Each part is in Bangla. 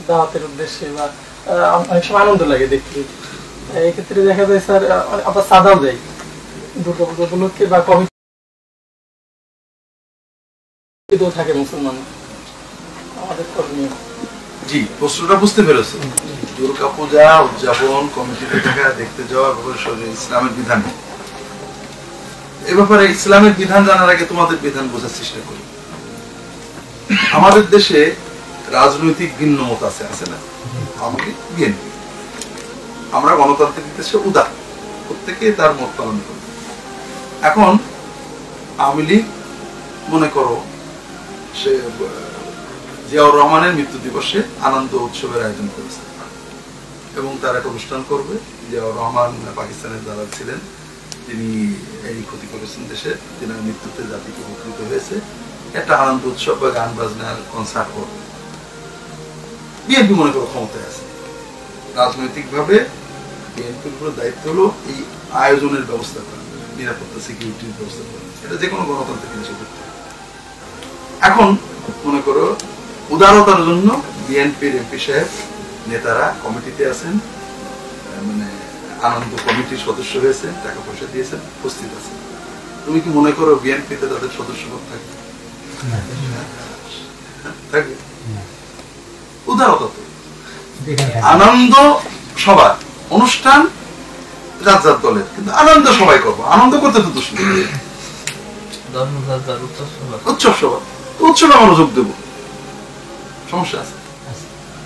দাওয়াতের উদ্দেশ্যে বা অনেক সময় আনন্দ লাগে দেখতে। এই ক্ষেত্রে দেখা যায় স্যার আবার সাদাও যায় দুর্গাপূজা উপলক্ষে বা কমিটি থাকে মুসলমান আমাদের কর্মীয়। জি, প্রশ্নটা বুঝতে পেরেছে। দুর্গা পূজা উদযাপন কমিটিতে থাকা, দেখতে যাওয়া ইসলামের বিধান। এ ব্যাপারে ইসলামের বিধান জানার আগে তোমাদের বিধান বোঝার চেষ্টা করি। আমাদের দেশে রাজনৈতিক ভিন্ন মত আছে, আছে না? আমাকে বিএনপি, আমরা গণতান্ত্রিক দেশে উদার, প্রত্যেকে তার মত পালন করি। এখন আওয়ামী লীগ মনে করো সে জিয়াউর রহমানের মৃত্যু দিবসে আনন্দ উৎসবের আয়োজন করেছে এবং তার একটা অনুষ্ঠান করবে। জিয়াউর রহমান পাকিস্তানের দালাল ছিলেন, তিনি এই ক্ষতি করেছেন দেশে, তিনার মৃত্যুতে জাতিকে উপকৃত হয়েছে, একটা আনন্দ উৎসব বা গান বাজনার কনসার্ট করবে। বিএনপি মনে করো ক্ষমতায় আছে, রাজনৈতিক ভাবে বিএনপির উপর দায়িত্ব হলো এই আয়োজনের ব্যবস্থা করা, নিরাপত্তা সিকিউরিটির ব্যবস্থা করা। এটা যে কোনো গণতান্ত্রিক দেশে করতে হবে। এখন মনে করো উদারতার জন্য বিএনপির এমপি সাহেব নেতারা কমিটিতে আছেন, মানে আনন্দ কমিটির সদস্য হয়েছেন, টাকা পয়সা দিয়েছেন, উপস্থিত আছেন। তুমি কি মনে করো বিএনপিতে তাদের সদস্যপদ থাকবে? থাকবে? উদারতা তো আনন্দ সবার অনুষ্ঠান যার যার দলের, কিন্তু আনন্দ সবাই করবো, আনন্দ করতে তো দোষ নেই। উৎসব সভা, উৎসবে আমরা যোগ দেবো, সমস্যা আছে?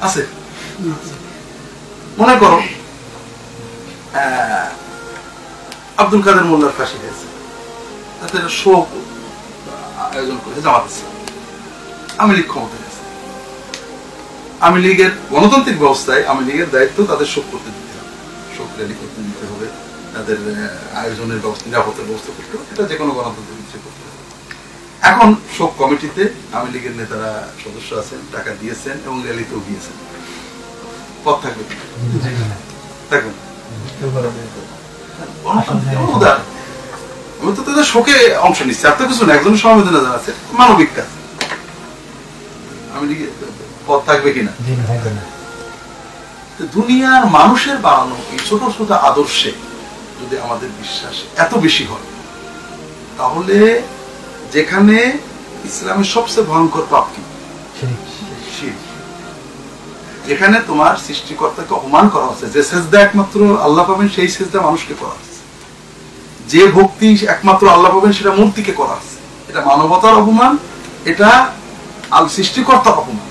আছে। মনে করো আব্দুল কাদের মোল্লার ফাঁসি হয়েছে, তাদের শোক আয়োজন করেছে জামাত ইসলাম, আওয়ামী লীগ ক্ষমতায় আছে। আওয়ামী লীগের গণতান্ত্রিক ব্যবস্থায় আওয়ামী লীগের দায়িত্ব তাদের শোক করতে দিতে হবে, শোক র্যালি করতে দিতে হবে, তাদের আয়োজনের ব্যবস্থা, নিরাপত্তার ব্যবস্থা করতে হবে। এটা যে কোনো গণতান্ত্রিক কিছু করতে হবে। এখন শোক কমিটিতে আওয়ামী লীগের নেতারা সদস্য আছেন, টাকা দিয়েছেন এবং র্যালিতেও গিয়েছেন, পথ থাকবে থাকবেন। আমি তো তাদের শোকে অংশ নিচ্ছি, আর তো কিছু না, একজন সমবেদনা জানাচ্ছে, মানবিক কাজ। আমি পথ থাকবে কিনা? দুনিয়ার মানুষের বানানো এই ছোট ছোট আদর্শে যদি আমাদের বিশ্বাস এত বেশি হয়, তাহলে যেখানে ইসলামের সবচেয়ে ভয়ঙ্কর পাপ কি? শিরক। যেখানে তোমার সৃষ্টিকর্তাকে অপমান করা হচ্ছে, যে সেজদা একমাত্র আল্লাহ পাবেন সেই সেজদা মানুষকে করা হচ্ছে, যে ভক্তি একমাত্র আল্লাহ পাবেন সেটা মূর্তিকে করা হচ্ছে। এটা মানবতার অপমান, এটা সৃষ্টিকর্তার অপমান।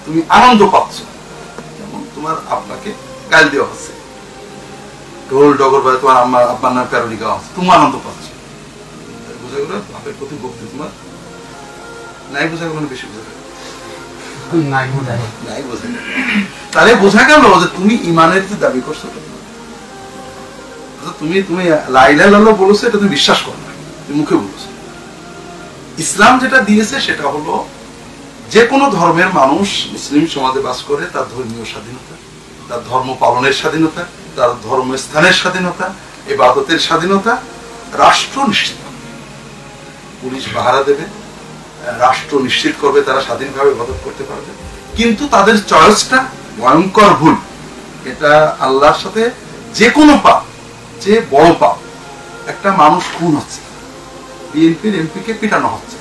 তুমি আনন্দ পাচ্ছ, যেমন তোমার আপনাকে গাল দেওয়া হচ্ছে, ঢোল ডগর বাজে, তোমার আব্বার নামে প্যারোডি গাওয়া হচ্ছে, তুমি আনন্দ পাচ্ছ। বোঝা গেল বাপের প্রতি ভক্তি তোমার নাই, বোঝা গেল বেশি বোঝা গেল নাই বোঝা গেল। তাহলে বোঝা গেল যে তুমি ইমানের যে দাবি করছো, তুমি তুমি লা ইলাহা ইল্লাল্লাহ বলেছো, এটা তুমি বিশ্বাস করো না, তুমি মুখে বলেছো। ইসলাম যেটা দিয়েছে সেটা হলো যে কোনো ধর্মের মানুষ মুসলিম সমাজে বাস করে, তার ধর্মীয় স্বাধীনতা, তার ধর্ম পালনের স্বাধীনতা, তার ধর্মস্থানের স্বাধীনতা, ইবাদতের স্বাধীনতা রাষ্ট্র নিশ্চিত করবে। পুলিশ পাহারা দেবে, রাষ্ট্র নিশ্চিত করবে তারা স্বাধীনভাবে ইবাদত করতে পারবে। কিন্তু তাদের চয়েসটা ভয়ঙ্কর ভুল। এটা আল্লাহর সাথে যে কোনো পাপ, যে বড় পাপ। একটা মানুষ খুন হচ্ছে, বিএনপির এমপি কে পিটানো হচ্ছে,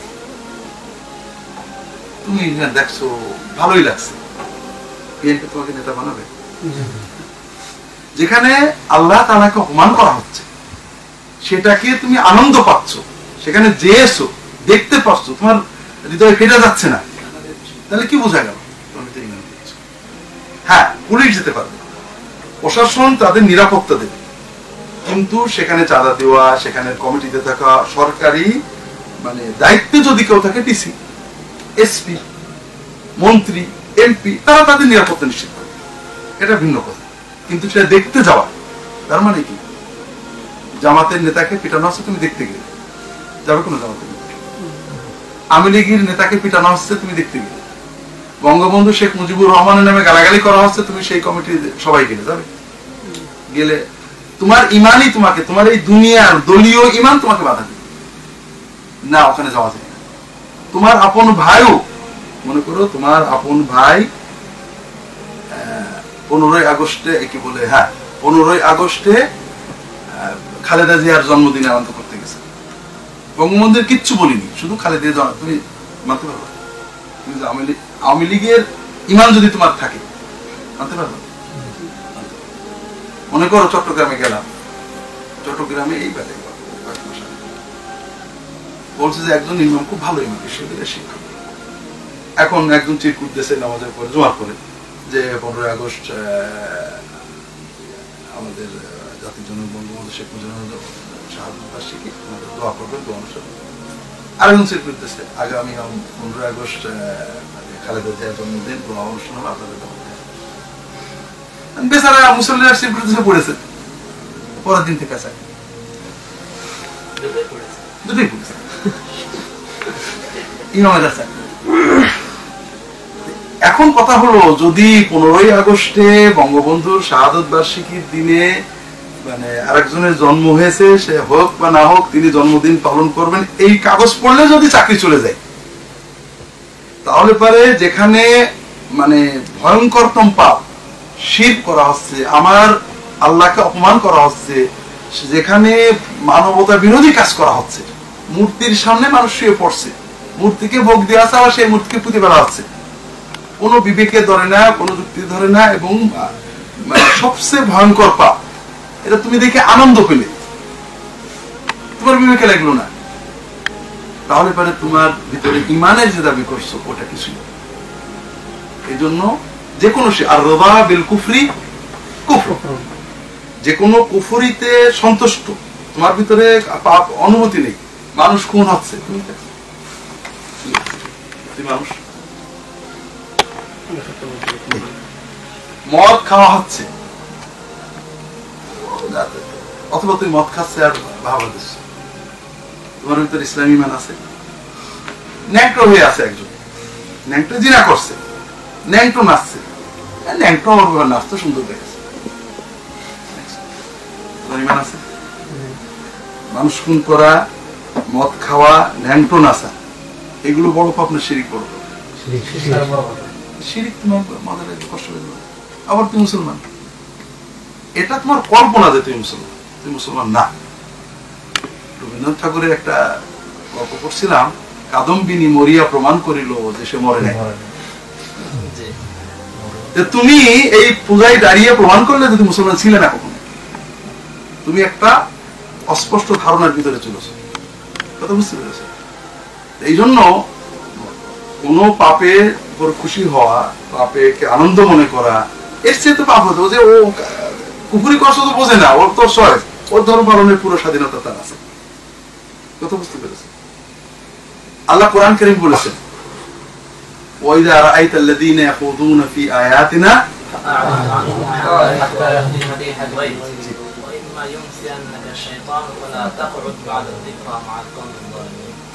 তুমি দেখছো ভালোই লাগছে, বিএনপি তোমাকে নেতা বানাবে? যেখানে আল্লাহ তাআলাকে অপমান করা হচ্ছে সেটাকে তুমি আনন্দ পাচ্ছ, সেখানে যে এসো দেখতে পাচ্ছ, তোমার হৃদয় ফেটে যাচ্ছে না, তাহলে কি বোঝা গেল? হ্যাঁ, পুলিশ যেতে পারবে, প্রশাসন তাদের নিরাপত্তা দেবে, কিন্তু সেখানে চাঁদা দেওয়া, সেখানে কমিটিতে থাকা, সরকারি মানে দায়িত্বে যদি কেউ থাকে, ডিসি, এসপি, মন্ত্রী, এমপি, তারা তাদের নিরাপত্তা নিশ্চিত করে, এটা ভিন্ন কথা। কিন্তু সেটা দেখতে যাওয়া, তার মানে কি? জামাতের নেতাকে পিটানো হচ্ছে, তুমি দেখতে গেলে যাবে? কোনো জামাতের নেতা, আওয়ামী লীগের নেতাকে পিটানো হচ্ছে, তুমি দেখতে গেলে? বঙ্গবন্ধু শেখ মুজিবুর রহমানের নামে গালাগালি করা হচ্ছে, তুমি সেই কমিটির সবাই গেলে যাবে? গেলে তোমার ইমানই তোমাকে, তোমার এই দুনিয়ার দলীয় ইমান তোমাকে বাধা দেবে না, ওখানে যাওয়া যায় না। তোমার আপন ভাইও, মনে করো তোমার আপন ভাই 15ই আগস্টে কি বলে, হ্যাঁ 15ই আগস্টে খালেদা জিয়ার জন্মদিনে আনন্দ করতে গেছে। বঙ্গবন্ধুর কিচ্ছু বলিনি, শুধু খালেদা জিয়া। তুমি মানতে পারবে? তুমি আওয়ামী লীগের ইমান যদি তোমার থাকে মানতে পারবে? মনে করো চট্টগ্রামে গেলাম, চট্টগ্রামে এই বেলা বলছে যে একজন ইমাম, খুব ভালো ইমাম, বিশ্ববিদ্যালয়ের শিক্ষক, এখন একজন চিরকুট দেশে নামাজের পরে জোয়ার করে যে 15ই আগস্ট আমাদের জাতির জনক বঙ্গবন্ধু শেখ মুজিবুর শাহাদত বার্ষিকী, আমাদের দোয়া করবেন, দোয়া অনুষ্ঠান। আরেকজন চিরকুট দেশে আগামী 15ই আগস্ট খালেদা জিয়ার জন্মদিন, দোয়া অনুষ্ঠান হবে, আপনাদের বেচারা মুসল্লিরা চিরকুট দেশে পড়েছে, পরের দিন থেকে আছে দুটোই পড়েছে ইমামের আছে। এখন কথা হলো, যদি 15ই আগস্টে বঙ্গবন্ধুর শাহাদত বার্ষিকীর দিনে মানে আরেকজনের জন্ম হয়েছে, সে হোক বা না হোক তিনি জন্মদিন পালন করবেন, এই কাগজ পড়লে যদি চাকরি চলে যায়, তাহলে পারে যেখানে মানে ভয়ঙ্করতম পাপ শিরক করা হচ্ছে, আমার আল্লাহকে অপমান করা হচ্ছে, যেখানে মানবতা বিরোধী কাজ করা হচ্ছে, মূর্তির সামনে মানুষ শুয়ে পড়ছে, মূর্তিকে ভোগ দেওয়া আছে, আবার সেই মূর্তিকে পুঁতে ফেলা হচ্ছে, কোনো বিবেকে ধরে না, কোনো যুক্তি ধরে না, এবং সবচেয়ে ভয়ঙ্কর পাপ। এটা তুমি দেখে আনন্দ পেলে, তোমার বিবেকে লাগলো না, তাহলে পরে তোমার ভিতরে ইমানের যে দাবি করছো ওটা কিছু। এই জন্য যে কোনো আর রবা বিল কুফরি কুফর, যে কোনো কুফরিতে সন্তুষ্ট, তোমার ভিতরে পাপ অনুমতি নেই। মানুষ খুন হচ্ছে, তুমি মানুষ, মদ খাওয়া হচ্ছে, অথবা তুমি মদ খাচ্ছে আর ভাবা দিচ্ছ, তোমার ভিতরে ইসলামী মান আছে? ন্যাংটো হয়ে আছে একজন, ন্যাংটো জিনা করছে, ন্যাংটো নাচছে, ন্যাংটো আমার নাচতে সুন্দর দেখেছে, তোমার ইমান আছে? মানুষ খুন করা, মদ খাওয়া, ন্যাংটো নাচা, এগুলো বড় পাপ না শিরিক বড় পাপ? শিরিক তোমার মাথায় কষ্ট হয়ে যাবে। আবার তুমি মুসলমান, এটা তোমার কল্পনা যে তুমি মুসলমান, তুমি মুসলমান না। রবীন্দ্রনাথ ঠাকুরের একটা গল্প পড়ছিলাম, কাদম্বিনী মরিয়া প্রমাণ করিল যে সে মরে নাই। তুমি এই পূজায় দাঁড়িয়ে প্রমাণ করলে যদি মুসলমান ছিলে না কখনো, তুমি একটা অস্পষ্ট ধারণার ভিতরে চলেছ, কথা বুঝতে পেরেছ? এই জন্য কোন পাপের উপর খুশি হওয়া, পাপেকে আনন্দ মনে করা, এর চেয়ে তো পাপ হতো যে ও কুফরি করছে তো বোঝে না, ওর তো সয়, ওর ধর্ম পালনের পুরো স্বাধীনতা তার আছে, কথা বুঝতে পেরেছে? আল্লাহ কোরআন কারীম বলেছেন, ওয়াইদা রাআইতাল্লাযীনা ইয়াখুযুনা ফি আয়াতিনা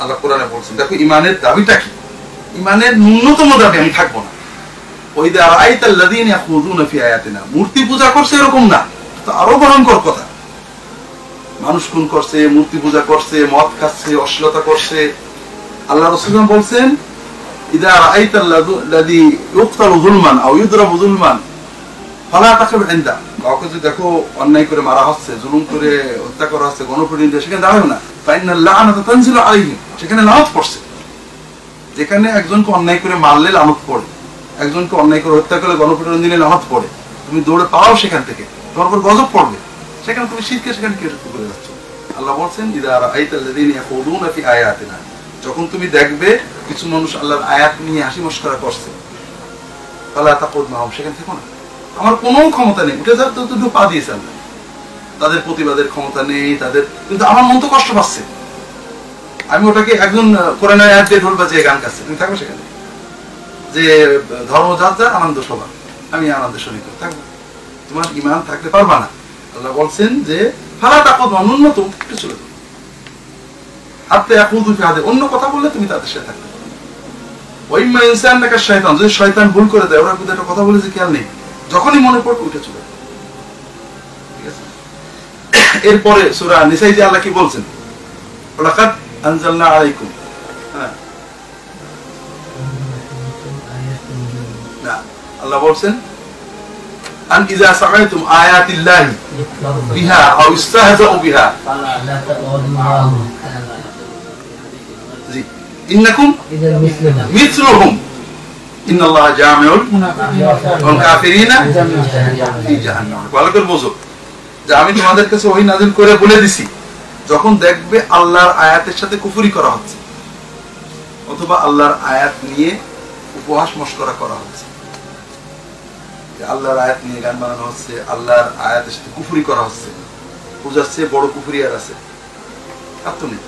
আল্লাহ কোরআনে বলছেন, দেখো ইমানের দাবিটা কি, ইমানের ন্যূনতম দাবি আমি থাকবো না। ওয়াইদা রাআইতাল্লাযীনা ইয়াখুযুনা ফি আয়াতিনা, মূর্তি পূজা করছে এরকম না, তো আরো ভয়ঙ্কর কথা, মানুষ খুন করছে, মূর্তি পূজা করছে, মদ খাচ্ছে, অশ্লীলতা করছে। আল্লাহ রাসূল বলছেন, ইদা রাআইতাল্লাযী ইউকতালু যুলমান আও ইউদরাবু যুলমান ফালা তাকরব ইনদা, কাউকে যদি দেখো অন্যায় করে মারা হচ্ছে, জুলুম করে হত্যা করা হচ্ছে, গণপ্রতিনিধি, সেখানে দাঁড়াবে না, ফাইনাল লাআনাতু তানজিলু আলাইহিম, সেখানে লানত পড়ছে। যেখানে একজনকে অন্যায় করে মারলে লানত পড়ে, একজনকে অন্যায় করে হত্যা করলে গণপ্রতিনিধি দিলে লানত পড়ে, তুমি দৌড়ে পাও সেখান থেকে, তোমার উপর গজব পড়বে, সেখানে তুমি শিরকে সেখানে কি করে যাচ্ছ? আল্লাহ বলছেন, ইদা রাআইতাল্লাযীনা ইয়াখুযুনা ফি আয়াতিনা, যখন তুমি দেখবে কিছু মানুষ আল্লাহর আয়াত নিয়ে হাসি মশকরা করছে, ফালা তাকুদ মাহুম, সেখান থেকে না, আমার কোনো ক্ষমতা নেই, উঠে যাওয়ার তো দুটো পা দিয়েছে আল্লাহ, তাদের প্রতিবাদের ক্ষমতা নেই তাদের, কিন্তু আমার মন তো কষ্ট পাচ্ছে, আমি ওটাকে একজন কোরআনের আয়াত দিয়ে ঢোল বাজিয়ে গান গাচ্ছে, তুমি থাকবে সেখানে? যে ধর্ম যার যার, আনন্দ সবার, আমি আনন্দের শরীর থাকবো, তোমার ঈমান থাকতে পারবা না। আল্লাহ বলছেন যে ফালা তাকুদ মাহুম, ন্যূনতম একটু চলে যাও, হাত্তা ইয়াকুযু ফি হাদিস, অন্য কথা বললে তুমি তাদের সাথে থাকবে। ওয়া ইম্মা ইনসানাকা শাইতান, যদি শয়তান ভুল করে দেয়, ওরা কিন্তু একটা কথা বলেছে খেয়াল নেই, যখনই মনে পড়বে উঠে চলে, ঠিক আছে? এরপরে সূরা নিসাই যে আল্লাহ কি বলছেন, ওয়ালাকাদ আনজালনা আলাইকুম, হ্যাঁ না, আল্লাহ বলছেন আন ইযা সামাইতুম আয়াতিল্লাহি বিহা আও ইস্তাহজাউ বিহা জি ইন্নাকুম মিথলুহুম ইন্নাল্লাহা জামিউল কাফিরিনা ফি জাহান্নাম। ভালো করে বোঝো যে আমি তোমাদের কাছে ওহী নাযিল করে বলে দিছি, যখন দেখবে আল্লাহর আয়াতের সাথে কুফরি করা হচ্ছে অথবা আল্লাহর আয়াত নিয়ে উপহাস মশকরা করা হচ্ছে, আল্লাহর আয়াত নিয়ে গান বানানো হচ্ছে, আল্লাহর আয়াতের সাথে কুফরি করা হচ্ছে, বুঝাচ্ছে বড় কুফরি আর আছে আর তো নেই।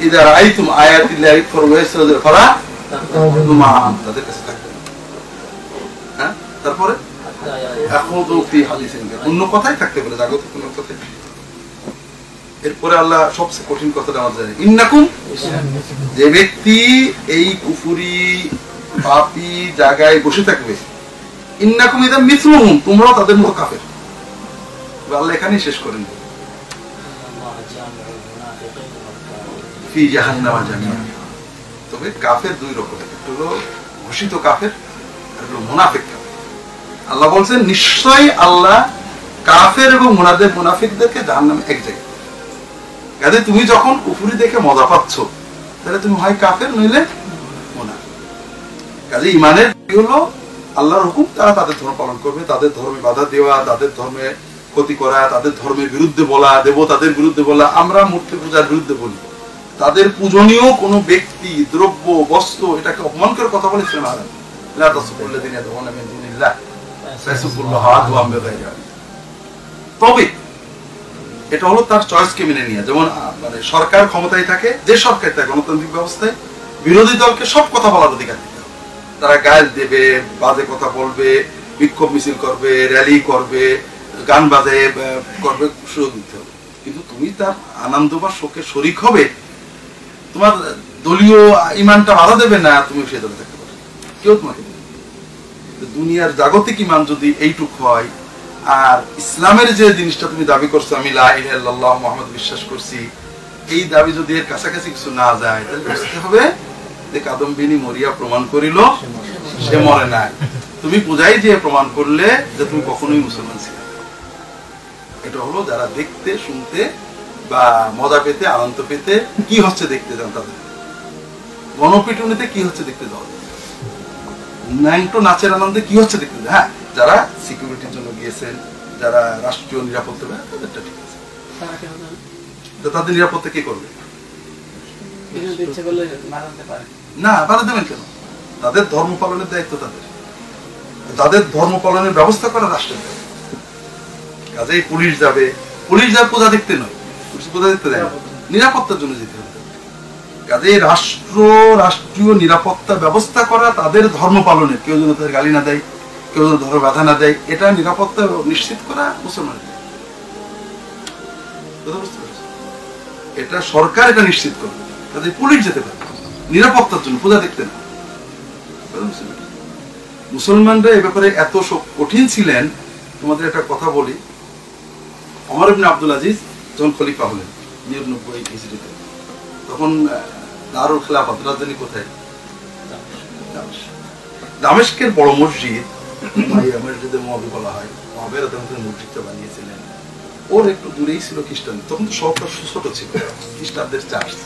ইযা রাআইতুম আয়াতিল্লাহি ইয়াকফুরু ওয়া ইয়াসতাহজি'ু ফালা তাকুনু মা'আহুম, তাদের কাছে থাকবে না। হ্যাঁ, তারপরে আখুযু ফি হাদিসিন, অন্য কথাই থাকতে পারে, জাগতিক কোনো কথাই। এরপরে আল্লাহ সবচেয়ে কঠিন কথাটা আমার জানেন, ইন্নাকুম, যে ব্যক্তি এই কুফরি পাপী জায়গায় বসে থাকবে, ইন্নাকুম ইযা মিথলুহুম, তোমরাও তাদের মতো কাফের। আল্লাহ এখানেই শেষ করেন, ফি জাহান্নাম জামিআ। তবে কাফের দুই রকমের, একটা হলো ঘোষিত কাফের আর হলো মুনাফিক কাফের। আল্লাহ বলছেন নিশ্চয়ই আল্লাহ কাফের এবং মুনাফিকদেরকে জাহান্নামে এক জায়গায়। কাজে তুমি যখন কুফরি দেখে মজা পাচ্ছ, তাহলে তুমি হয় কাফের নইলে মুনাফিক। কাজে ইমানের হলো আল্লাহর হুকুম, তারা তাদের ধর্ম পালন করবে, তাদের ধর্মে বাধা দেওয়া, তাদের ধর্মে ক্ষতি করা, তাদের ধর্মের বিরুদ্ধে বলা, দেবতাদের বিরুদ্ধে বলা। আমরা মূর্তি পূজার বিরুদ্ধে বলি, তাদের পূজনীয় কোন ব্যক্তি, দ্রব্য, বস্ত্র এটাকে অপমান করে কথা বলে ইসলাম হারাম। লা তাসুবুল্লাযিনা ইয়াদউনা মিন দুনিল্লাহ ফায়াসুবুল্লাহ আদওয়াম বিগাইরি ইলম। তবে এটা হলো তার চয়েসকে মেনে নিয়ে। যেমন মানে সরকার ক্ষমতায় থাকে, যে সরকার থাকে গণতান্ত্রিক ব্যবস্থায় বিরোধী দলকে সব কথা বলার অধিকার দিতে হবে। তারা গাল দেবে, বাজে কথা বলবে, বিক্ষোভ মিছিল করবে, র্যালি করবে, গান বাজে করবে, সুযোগ দিতে হবে। কিন্তু তুমি তার আনন্দ বা শোকে শরিক হবে, তোমার দলীয় ইমানটা বাধা দেবে না, তুমি সে দলে থাকতে পারবে, কেউ তোমাকে দেবে। দুনিয়ার জাগতিক ইমান যদি এইটুক হয়, আর ইসলামের যে জিনিসটা তুমি দাবি করছো, আমি লা ইলাহা ইল্লাল্লাহ মুহাম্মদ বিশ্বাস করছি, এই দাবি যদি এর কাছাকাছি কিছু না যায়, তাহলে বুঝতে হবে যে কাদম্বিনী মরিয়া প্রমাণ করিল সে মরে নাই। তুমি পূজাই দিয়ে প্রমাণ করলে যে তুমি কখনোই মুসলমান ছিলে। এটা হলো যারা দেখতে, শুনতে বা মজা পেতে, আনন্দ পেতে, কি হচ্ছে দেখতে যান, তাদের গণপিটুনিতে কি হচ্ছে দেখতে যাওয়া, ন্যাংটো নাচের আনন্দে কি হচ্ছে দেখতে। হ্যাঁ, যারা সিকিউরিটির জন্য গিয়েছেন, যারা রাষ্ট্রীয় নিরাপত্তা, তাদেরটা ঠিক আছে, তাদের নিরাপত্তা কে করবে? না, বাধা দেবেন কেন? তাদের ধর্ম পালনের দায়িত্ব তাদের, তাদের ধর্ম পালনের ব্যবস্থা করা রাষ্ট্রের দায়িত্ব। কাজেই পুলিশ যাবে পূজা দেখতে নয়, পূজা দেখতে দেয় নিরাপত্তার জন্য যেতে হবে। কাজেই রাষ্ট্রীয় নিরাপত্তা ব্যবস্থা করা তাদের ধর্ম পালনের, কেউ যেন তাদের গালি না দেয়, কেউ যেন ধর্ম বাধা না দেয়, এটা নিরাপত্তা নিশ্চিত করা মুসলমানের। এটা সরকার এটা নিশ্চিত করবে, কাজেই পুলিশ যেতে পারে নিরাপত্তার জন্য, পূজা দেখতে না। মুসলমানরা এ ব্যাপারে এত কঠিন ছিলেন। তোমাদের একটা কথা বলি, ওমর ইবনে আব্দুল আজিজ যখন খলিফা হলেন 99 হিজরিতে, তখন দারুল খেলাফত রাজধানী কোথায়? দামেস্কের বড় মসজিদ, মসজিদের মহাবি বলা হয়, মহাবের মসজিদটা বানিয়েছিলেন। ওর একটু দূরেই ছিল খ্রিস্টান, তখন তো শহরটা ছোট ছিল, খ্রিস্টানদের চার্চ।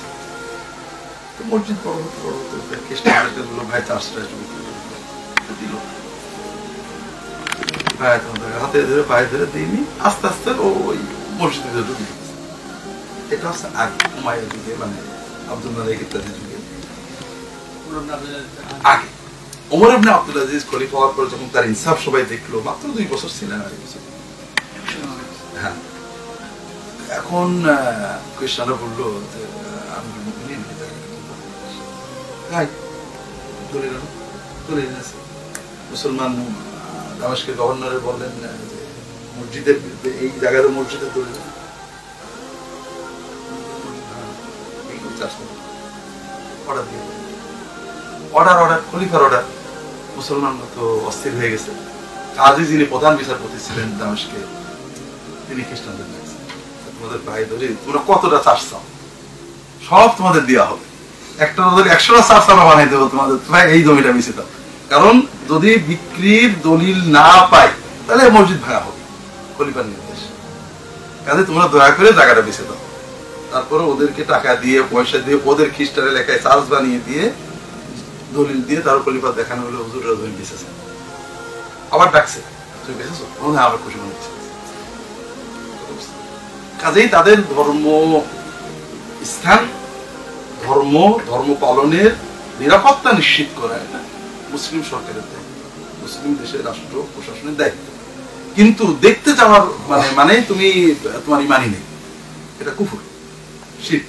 মসজিদ বড় হতে বড় হতে খ্রিস্টানদের বললো, ভাই চার্চটা দিল, হাতে ধরে পায়ে ধরে দিইনি, আস্তে আস্তে ওই মসজিদের ভিতরে ঢুকে গেছে। এটা হচ্ছে আগে উমাইয়ার যুগে, মানে আব্দুল মালিক ইত্যাদি যুগে আগে। ওমর ইবনে আব্দুল আজিজ খলিফা হওয়ার পর যখন তার ইনসাফ সবাই দেখলো, মাত্র 2 বছর ছিলেন, 2 বছর। হ্যাঁ, এখন খ্রিস্টানরা বললো যে আমি মুসলমান দামেস্কের গভর্নরের বললেন যে মসজিদের এই জায়গার মসজিদের দলিল অর্ডার খলিফার অর্ডার। মুসলমানরা তো অস্থির হয়ে গেছে। কাজী যিনি প্রধান বিচারপতি ছিলেন দামেস্কে, তিনি খ্রিস্টানদের তোমাদের পায়ে ধরে তোমরা কতটা চার্জ চাও, সব তোমাদের দেওয়া হবে, একটা 100টা চার্চ আমরা বানাই দেবো তোমাদের, এই জমিটা মিশে দাও। কারণ যদি বিক্রির দলিল না পাই তাহলে মসজিদ ভাঙা হবে, খলিফার নির্দেশ। কাজে তোমরা দয়া করে জায়গাটা বেছে দাও। তারপরে ওদেরকে টাকা দিয়ে পয়সা দিয়ে ওদের খ্রিস্টান এলাকায় চার্জ বানিয়ে দিয়ে দলিল দিয়ে তার খলিফা দেখানো হলো হুজুররা জমি বেঁচেছে। আবার ডাকছে তুমি বেঁচেছো, আবার খুশি মনে হচ্ছে। কাজেই তাদের ধর্ম স্থান, ধর্ম পালনের নিরাপত্তা নিশ্চিত করা এটা মুসলিম সরকারের দায়িত্ব, মুসলিম দেশের রাষ্ট্র প্রশাসনের দায়িত্ব। কিন্তু দেখতে যাওয়ার মানে তুমি তোমার ইমানই নেই, এটা কুফর, শিরক।